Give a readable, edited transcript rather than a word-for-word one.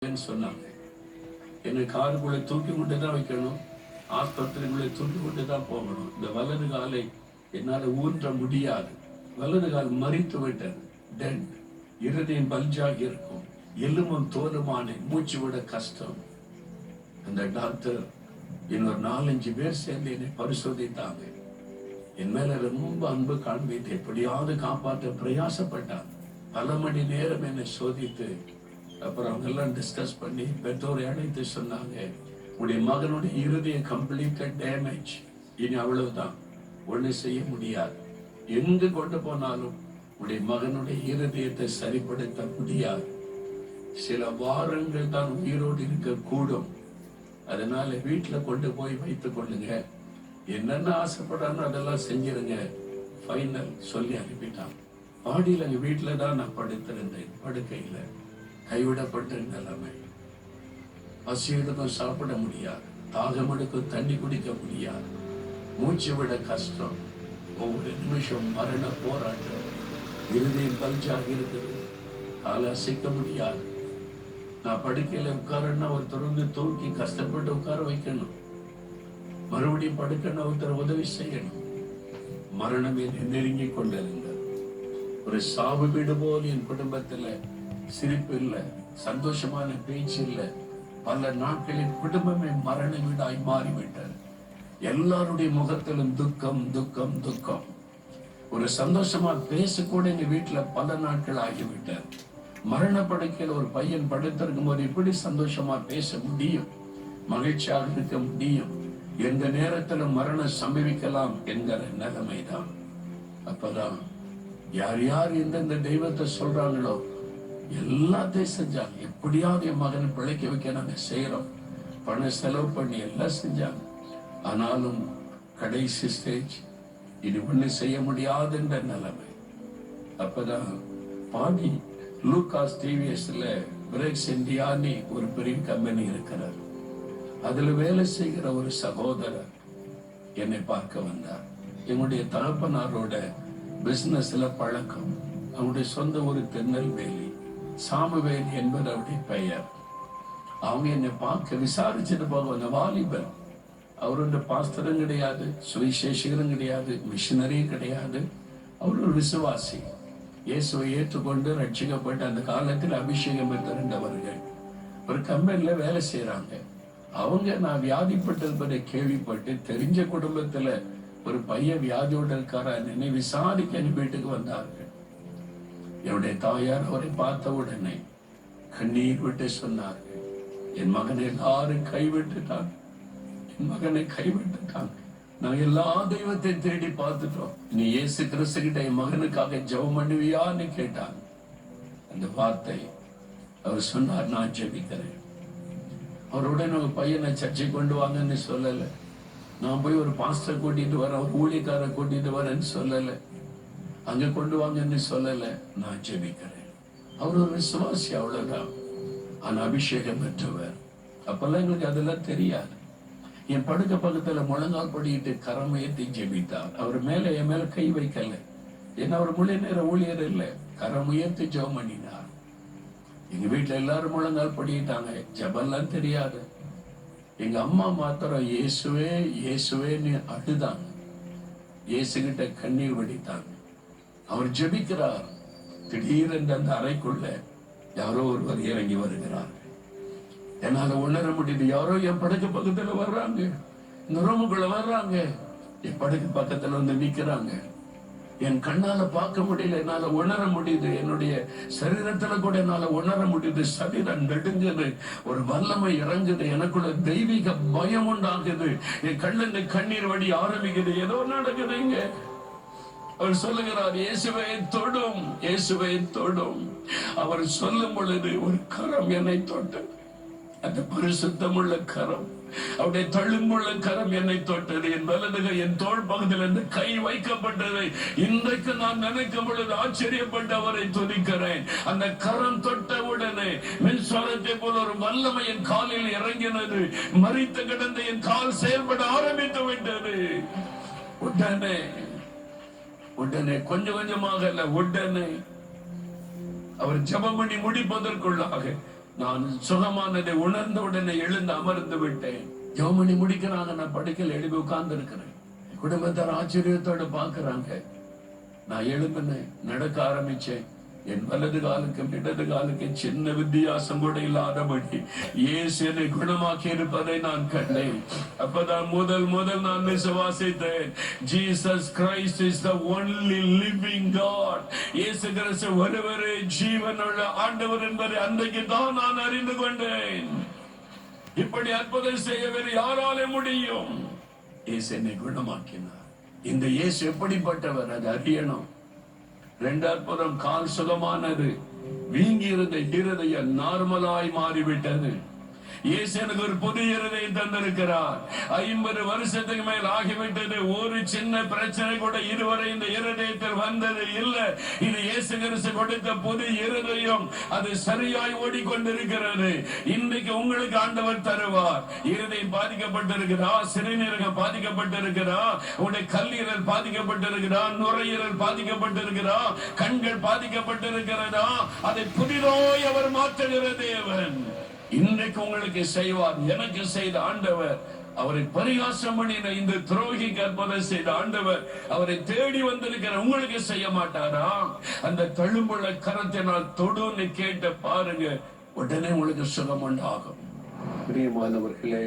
சொன்னாங்க. என்னை காருக்குள்ளே தூக்கி கொண்டு தான் வைக்கணும், ஆஸ்பத்திரிக்குள்ளே தூக்கி கொண்டு தான் போகணும். இந்த வலது காலை என்னால் ஊன்ற முடியாது. வலது கால் மறித்து விட்டது, டெட். இருதயம் பல்ஜாகி இருக்கும், எலும்பும் தோலுமான, மூச்சு விட கஷ்டம். அந்த டாக்டர் இன்னொரு 4-5 பேர் சேர்ந்து என்னை பரிசோதித்தாங்க. என் மேல ரொம்ப அன்பு காண்பித்து எப்படியாவது காப்பாற்ற பிரயாசப்பட்டாங்க. பல மணி நேரம் என்னை சோதித்து அப்புறம் அவங்க எல்லாம் டிஸ்கஸ் பண்ணி பெற்றோரை அழைத்து சொன்னாங்க, உடைய மகனுடைய இருதயம் கம்ப்ளீட்டட் டேமேஜ், இனி அவ்வளவுதான், ஒண்ணு செய்ய முடியாது. எங்கு கொண்டு போனாலும் உடைய மகனுடைய இருதயத்தை சரிப்படுத்த முடியாது. சில வாரங்கள் தான் உயிரோடு இருக்க கூடும். அதனால வீட்டுல கொண்டு போய் வைத்துக் கொள்ளுங்க, என்னென்ன ஆசைப்படானோ அதெல்லாம் செஞ்சிருங்க, ஃபைனல் சொல்லி அனுப்பிட்டான். பாடியில் அங்க வீட்டுல தான் நான் படுத்திருந்தேன். படுக்கையில கைவிடப்பட்ட நிலைமை. பசி எடுக்கும் சாப்பிட முடியாது, தாகம் எடுக்கும் தண்ணி குடிக்க முடியாது, மூச்சு விட கஷ்டம், ஒவ்வொரு நிமிஷம் மரண போராட்டம். இருதயம் பல்ஜாக இருக்குது, காலை அசைக்க முடியாது. நான் படுக்கையில உட்காரன்னா ஒருத்தர் வந்து தூக்கி கஷ்டப்பட்டு உட்கார வைக்கணும், மறுபடியும் படுக்கணும், ஒருத்தர் உதவி செய்யணும். மரணமே நெருங்கி கொண்டிருந்தார். ஒரு சாவு வீடு போல் என் குடும்பத்துல சிரிப்பு இல்லை, சந்தோஷமான பேச்சு இல்லை. பல நாட்களின் குடும்பமே மரண வீடாய் மாறிவிட்டார். எல்லாருடைய முகத்திலும் துக்கம் துக்கம் துக்கம். ஒரு சந்தோஷமா பேசக்கூட எங்க வீட்டுல பல நாட்கள் ஆகிவிட்டார். மரண படுக்கையில் ஒரு பையன் படுத்திருக்கும் போது எப்படி சந்தோஷமா பேச முடியும், மகிழ்ச்சியாக இருக்க முடியும்? எந்த நேரத்துல மரணம் சம்பவிக்கலாம் என்கிற நிலைமைதான். அப்பதான் யார் யார் எந்தெந்த தெய்வத்தை சொல்றாங்களோ எல்லாத்தையும் செஞ்சாங்க. எப்படியாவது என் மகனை பிழைக்க வைக்க நாங்க செய்யறோம், பணம் செலவு பண்ணி எல்லாம் செஞ்சாங்க. ஆனாலும் கடைசி ஸ்டேஜ், இது ஒண்ணு செய்ய முடியாதுன்ற நிலைமை. அப்பதான் பாடி லூகாஸ் டிவிஎஸ்ல பிரேக்ஸ் இந்தியான்னு ஒரு பெரிய கம்பெனி இருக்கிறார். அதுல வேலை செய்கிற ஒரு சகோதரர் என்னை பார்க்க வந்தார். என்னுடைய தகப்பனாரோட பிசினஸ்ல பழக்கம். அவருடைய சொந்த ஒரு திருநெல்வேலி, சாமுவேல் என்பது அவருடைய பெயர். அவங்க என்னை பார்க்க விசாரிச்சுட்டு போக அந்த வாலிபன். அவர் ஒரு பாஸ்டரும் கிடையாது, சுவிசேஷகரும் கிடையாது, மிஷினரியும் கிடையாது. அவர் ஒரு விசுவாசி, இயேசுவை ஏற்றுக்கொண்டு ரட்சிக்கப்பட்டு அந்த காலத்தில் அபிஷேகம் பெற்றிருந்தவர்கள். ஒரு கம்பெனில வேலை செய்யறாங்க. அவங்க நான் வியாதிப்பட்டிருப்பதை கேள்விப்பட்டு, தெரிஞ்ச குடும்பத்துல ஒரு பையன் வியாதியோட இருக்காரா என்னை விசாரிக்க என் வீட்டுக்கு வந்தார்கள். என்னுடைய தாயார் அவரை பார்த்த உடனே கண்ணீர் விட்டு சொன்னார்கள், என் மகனை எல்லாரும் கைவிட்டுட்டாங்க, என் மகனை கைவிட்டுட்டாங்க. நாங்க எல்லா தெய்வத்தை தேடி பார்த்துட்டோம், நீ இயேசு கிறிஸ்து கிட்ட என் மகனுக்காக ஜெபம் பண்ணுவியான்னு கேட்டாங்க. அந்த வார்த்தை அவர் சொன்னார், நான் ஜெபிக்கிறேன். அவருடன் ஒரு பையனை சர்ச்சை கொண்டு வாங்கன்னு சொல்லல, நான் போய் ஒரு பாஸ்டர் கூட்டிட்டு வரேன், ஒரு ஊழியக்கார கூட்டிட்டு வரேன்னு சொல்லல, அங்க கொண்டு வாங்கன்னு சொல்லல, நான் ஜெபிக்கிறேன். அவர் ஒரு விசுவாசி, அவ்வளவுதான். ஆனா அபிஷேகம் பெற்றவர். அப்பெல்லாம் எங்களுக்கு அதெல்லாம் தெரியாது. என் படுக்க பக்கத்துல முழங்கால் படிக்கிட்டு கரம் ஏற்றி ஜெபித்தார். அவர் மேல என் மேல கை வைக்கல, ஏன்னா அவர் முழு நேர ஊழியர் இல்லை, கரம் உயர்த்தி ஜெபம் பண்ணினார். எங்க வீட்டுல எல்லாரும் முழங்கால் படிக்கிட்டாங்க, ஜெபம்லாம் தெரியாது. எங்க அம்மா மாத்திரம் இயேசுவே இயேசுவேன்னு அழுதாங்க, இயேசுகிட்ட கண்ணீர் வடித்தாங்க. அவர் ஜெபிக்கிறார். திடீரென்று அந்த அறைக்குள்ள யாரோ ஒருவர் இறங்கி வருகிறார். என்னால உணர முடியுது, யாரோ என் படுக்க பக்கத்துல வர்றாங்க, இந்த ரூமுக்குள்ள வர்றாங்க, என் படுக்க பக்கத்துல வந்து நிக்கிறாங்க. என் கண்ணால பார்க்க முடியல, என்னால உணர முடியுது, என்னுடைய சரீரத்துல கூட என்னால உணர முடியுது. சரீரம் நடுங்குது, ஒரு வல்லமை இறங்குது, எனக்குள்ள தெய்வீக பயம் உண்டாகுது, என் கண்ணுக்கு கண்ணீர் வடி ஆரம்பிக்குது, ஏதோ நடக்குதுங்க. அவர் சொல்லுகிறார், இயேசுவை தொடும், இயேசுவை தொடும். அவர் சொல்லும் பொழுது ஒரு கரம் என்னை தொட்டது. அந்த பரிசுத்தமுள்ள கரம், அவருடைய தழும்புள்ள கரம் என்னை தொட்டது. என் வலதுகை என் தோள் பகுதியில் இந்த கை வைக்கப்பட்டது. இன்றைக்கு நான் நினைக்கும் பொழுது ஆச்சரியப்பட்டு அவரை துதிக்கிறேன். அந்த கரம் தொட்ட உடனே மின்சாரத்தை போல ஒரு வல்லமை என் காலில் இறங்கினது. மரித்து கிடந்த என் கால் செயல்பட ஆரம்பித்து விட்டது. உடனே உடனே கொஞ்சம் கொஞ்சமாக அல்ல, உடனே அவர் ஜெபம் பண்ணி முடிப்பதற்குள்ளாக நான் சுகமானதை உணர்ந்த உடனே எழுந்து அமர்ந்து விட்டேன். ஜோமணி முடிக்கிறாங்க, நான் படுக்கையில் எழுப்பி உட்கார்ந்து இருக்கிறேன். குடும்பத்தார் ஆச்சரியத்தோட பாக்குறாங்க. நான் எழும்பினேன், நடக்க ஆரம்பிச்சேன். என் வலது காலுக்கும் இடது காலுக்கும் சின்ன வித்தியாசம் கூட இல்லாதபடி இயேசு என்னை குணமாக்கி இருப்பதை நான் கண்டேன். அப்பதான் முதல் நான் விசுவாசித்தேன், Jesus Christ is the only living God. இயேசு கிறிஸ்து ஒருவரே ஜீவனுள்ள ஆண்டவர் என்பதை அன்றைக்கு தான் நான் அறிந்து கொண்டேன். இப்படி அற்புதம் செய்ய வேறு யாராலே முடியும்? இயேசு என்னை குணமாக்கினார். இந்த இயேசு எப்படிப்பட்டவர் அது அறியணும். 2 அற்புதம், கால் சுகமானது, வீங்கி இருந்த இருதயம் நார்மலாய் மாறிவிட்டது. இயேசு எனக்கு ஒரு புதிய இருதயம் தந்திருக்கிறார். 50 வருஷத்துக்கு மேல் ஆகிவிட்டது. ஒரு சின்ன பிரச்சனை கூட இதுவரை இந்த இருதயத்தில் வந்தது இல்லை. இது இயேசு கிறிஸ்து கொடுத்த புதிய இருதயம். அது சரியாய் ஓடிக்கொண்டிருக்கிறது. இன்றைக்கு உங்களுக்கு ஆண்டவர் தருவார். இருதயம் பாதிக்கப்பட்டிருக்கிறா, சிறுநீரகம் பாதிக்கப்பட்டிருக்கிறா, உடைய கல்லீரல் பாதிக்கப்பட்டிருக்கிறா, நுரையீரல் பாதிக்கப்பட்டிருக்கிறா, கண்கள் பாதிக்கப்பட்டிருக்கிறதா, அதை புதிதாய் அவர் மாற்றுகிற தேவன் இன்றைக்கு உங்களுக்கு செய்வார். எனக்கு செய்த ஆண்டவர், அவரை பரிகாசம் பண்ணின இந்த துரோகிக்கு அற்புதம் செய்த ஆண்டவர், அவரை தேடி வந்திருக்கிற உங்களுக்கு செய்ய மாட்டாரா? அந்த தழும்புள்ள கரத்தினால் தொடுன்னு கேட்ட பாருங்க, உடனே உங்களுக்கு சுகம் உண்டாகும். பிரியமானவர்களே,